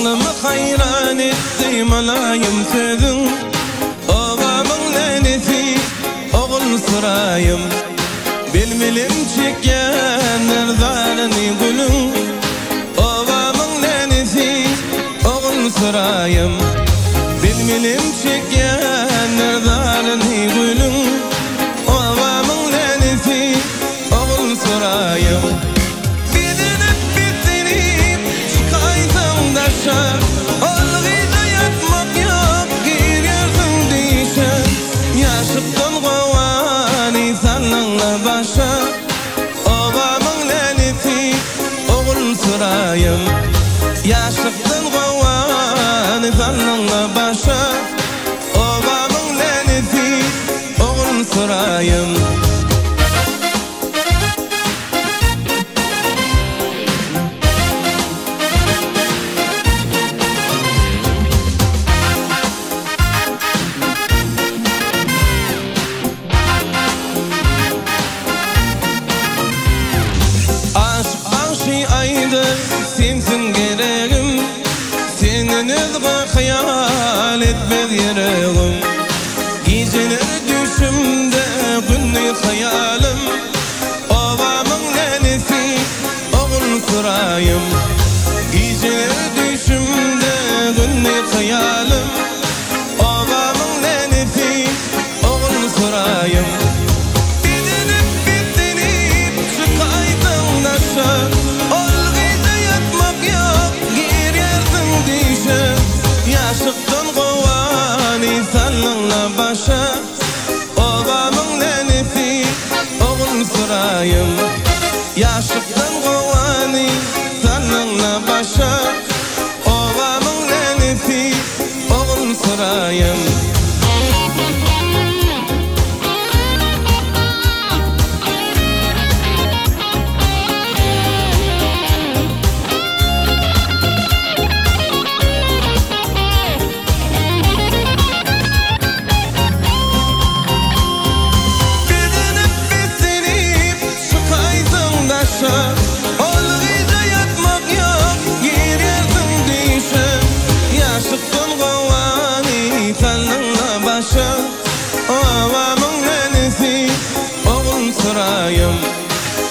Aklımı hayran etti malayım sözün. Ovamın nenesi oğul sırayım. Bilmilim çekenler zarını gülün. Ovamın nenesi oğul sırayım. Bilmilim çekenler zarını gülün. Ovamın nenesi oğul sırayım. Bilinip bitinip çıkaysam daşa, olgıyda yatmak yok girersin dişe. Yaşıktın kovani sallanla başa. Ovamın nenesi oğul sırayım. Yaşıktın kovani sallanla başa. Ovamın nenesi oğul sırayım. Sensin gereğim, senin özgü hayal etmez yereğim. Geceler düşümde günlük hayalim. Ovamın nenesi oğul sırayım. Geceler düşümde günlük hayalim. Ovamın nenesi oğul sırayım. Bilinip bitinip çıkaysın daşa, yaşıktın kovani sallanla başa. Ovamın nenesi oğul sırayım. Yaşıktın kovani sallanla başa. Ovamın nenesi oğul sırayım. Olgıyda yatmak yok girersin dişe. Yaşıktın kovani sallanla başa. Ovamın nenesi oğul sırayım.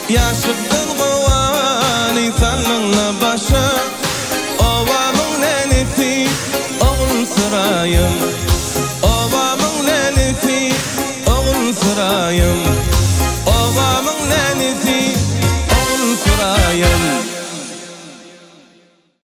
Yaşıktın kovani sallanla başa. Ovamın nenesi oğul sırayım. Ovamın nenesi oğul sırayım. Ovamın nenesi oğul sırayım.